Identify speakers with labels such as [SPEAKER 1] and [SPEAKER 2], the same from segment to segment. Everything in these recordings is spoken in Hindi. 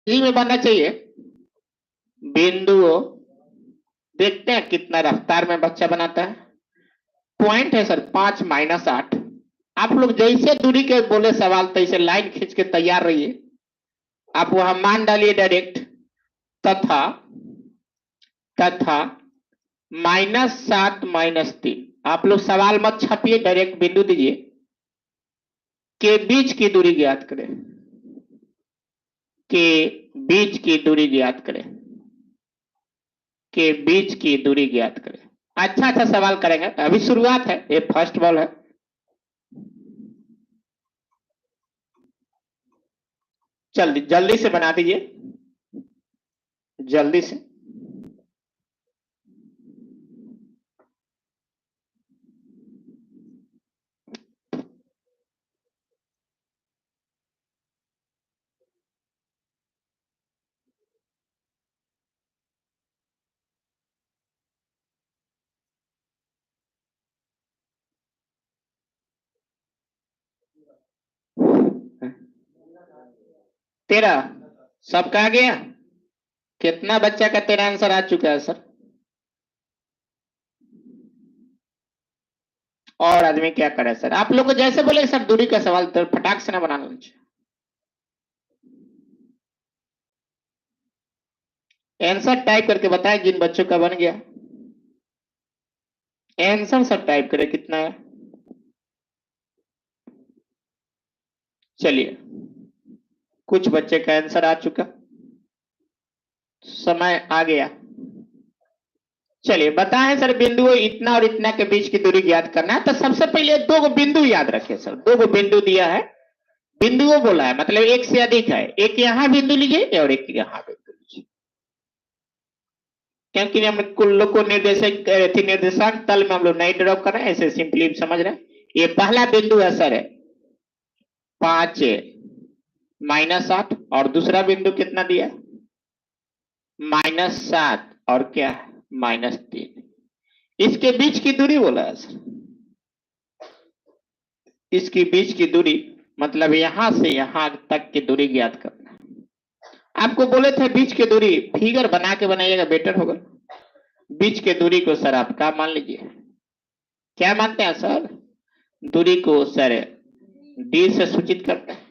[SPEAKER 1] ई में बनना चाहिए बिंदुओं। देखते हैं कितना रफ्तार में बच्चा बनाता है। पॉइंट है सर 5 - 8। आप लोग जैसे दूरी के बोले सवाल तैसे लाइन खींच के तैयार रहिए। आप वहां मान डालिए डायरेक्ट। तथा तथा -7 - 3। आप लोग सवाल मत छापिए, डायरेक्ट बिंदु दीजिए। के बीच की दूरी ज्ञात करें। के बीच की दूरी ज्ञात करें। के बीच की दूरी ज्ञात करें। अच्छा अच्छा सवाल करेंगे, अभी शुरुआत है, ये फर्स्ट बॉल है। जल्दी जल्दी से बना दीजिए, जल्दी से। तेरा सब कहा गया। कितना बच्चा का तेरा आंसर आ चुका है सर? और आदमी क्या करे सर? आप लोग को जैसे बोले सर दूरी का सवाल तो फटाक से ना बनाना चाहिए। आंसर टाइप करके बताएं जिन बच्चों का बन गया। आंसर सब टाइप करें कितना है। चलिए, कुछ बच्चे का आंसर आ चुका, समय आ गया। चलिए बताएं सर, बिंदुओं इतना और इतना के बीच की दूरी ज्ञात करना है। तो सबसे पहले दो गो बिंदु याद रखें सर। दो गो बिंदु दिया है, बिंदुओं बोला है मतलब एक से अधिक है। एक यहां बिंदु लीजिए और एक यहां बिंदु लीजिए, क्योंकि हम कुल लोग को निर्देशक निर्देशांक तल में हम लोग नहीं ड्रॉ कर रहे हैं, ऐसे सिंपली समझ रहे हैं। ये पहला बिंदु है सर है 5 - 8 और दूसरा बिंदु कितना दिया? -7 और क्या -3। इसके बीच की दूरी बोला है सर। इसके बीच की दूरी मतलब यहां से यहां तक की दूरी ज्ञात करना है। आपको बोले थे बीच की दूरी फिगर बना के बनाइएगा, बेटर होगा। बीच के दूरी को सर आप क्या मान लीजिए? क्या मानते हैं सर? दूरी को सर डी से सूचित करते हैं।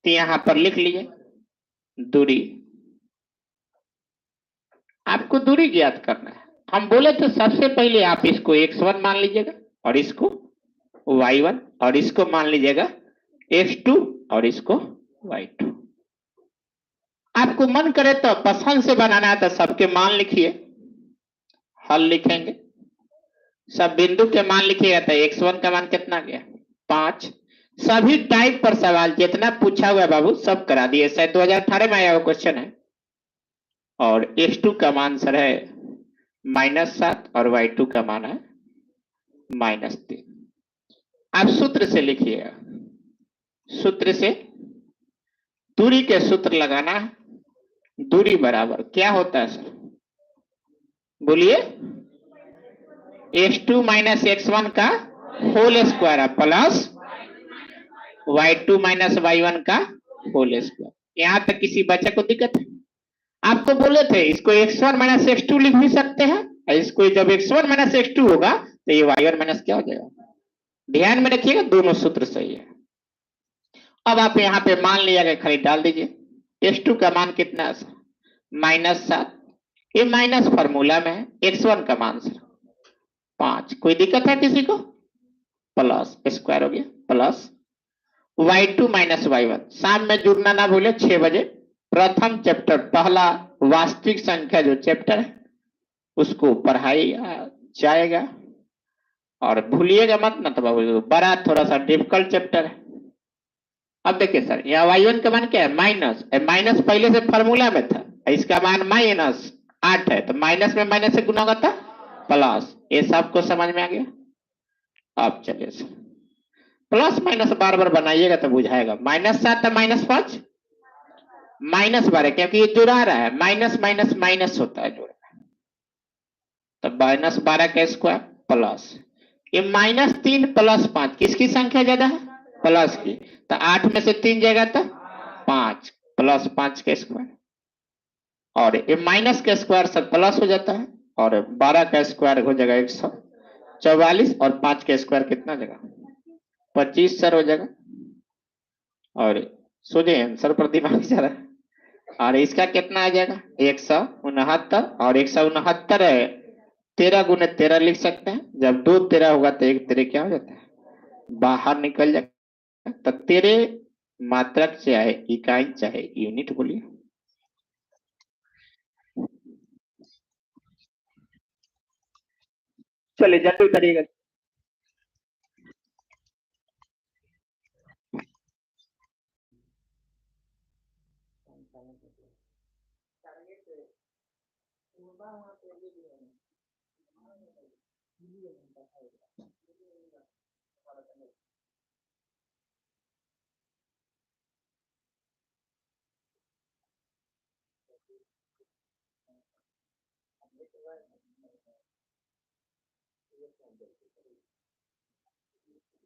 [SPEAKER 1] तो यहां पर लिख लीजिए दूरी। आपको दूरी ज्ञात करना है। हम बोले थे सबसे पहले आप इसको x1 मान लीजिएगा और इसको y1 और इसको मान लीजिएगा x2 और इसको y2। आपको मन करे तो पसंद से बनाना है तो सबके मान लिखिए, हल लिखेंगे। सब बिंदु के मान लिखिएगा तो x1 का मान कितना गया 5। सभी टाइप पर सवाल जितना पूछा हुआ है बाबू सब करा दिए, शायद 2018 में आया हुआ क्वेश्चन है। और x2 का मान सर है -7 और y2 का मान है -3। आप सूत्र से लिखिएगा, सूत्र से दूरी के सूत्र लगाना है। दूरी बराबर क्या होता है सर? बोलिए, x2 - x1 का whole square plus y2 - y1 का होल स्क्वायर। यहां तक किसी बच्चे को दिक्कत है? आपको बोले थे इसको x1 - x2 लिख भी सकते हैं, इसको जब x1 - x2 होगा तो ये y1 माइनस क्या हो जाएगा। ध्यान में रखिएगा दोनों सूत्र सही है। अब आप यहाँ पे मान लिया खाली डाल दीजिए। x2 का मान कितना है सर? -7। ये माइनस फॉर्मूला में है। x1 का मान सर 5। कोई दिक्कत है किसी को? प्लस स्क्वायर हो गया प्लस y2 - y1। शाम में जुड़ना ना भूले 6 बजे। प्रथम चैप्टर पहला वास्तविक संख्या जो चैप्टर है उसको पढ़ाया जाएगा और भूलिएगा मत ना, तो बाबू बड़ा थोड़ा सा डिफिकल्ट चैप्टर है। अब देखिए सर यहाँ y1 का मान क्या है माइनस, माइनस पहले से फॉर्मूला में था, इसका मान -8 है तो माइनस में माइनस से गुना होगा था प्लस। ये सबको समझ में आ गया? अब चलिए सर प्लस माइनस बार बार बनाइएगा तो बुझाएगा। -7 है -5 -12, क्योंकि ये जुड़ा रहा है, माइनस माइनस माइनस होता है जुड़ा, तो -12 का स्क्वायर प्लस ये -3 + 5 किसकी संख्या ज्यादा है? प्लस की। तो 8 में से 3 जाएगा तो 5 प्लस 5 का स्क्वायर, और ये माइनस का स्क्वायर सब प्लस हो जाता है, और 12 का स्क्वायर हो जाएगा 144, और 5 का स्क्वायर कितना हो जाएगा 25 सर हो जाएगा। और सोचिए आंसर पर दिमाग जा रहा है। और इसका कितना आ जाएगा 169, और 169 है 13 गुने 13 लिख सकते हैं। जब 2 13 होगा तो 1 13 क्या हो जाता है बाहर निकल जाएगा। तो तेरे मात्रक चाहे इकाई चाहे यूनिट बोलिए। चलिए जल्दी करिएगा।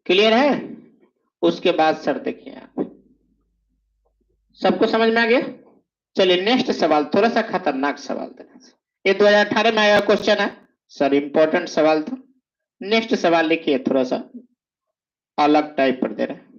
[SPEAKER 1] क्लियर है? उसके बाद सर देखिए आप सबको समझ में आ गया। चलिए नेक्स्ट सवाल, थोड़ा सा खतरनाक सवाल देना। ये 2018 में आया क्वेश्चन है सर, इंपॉर्टेंट सवाल था। नेक्स्ट सवाल लिखिए, थोड़ा सा अलग टाइप पर दे रहे हैं।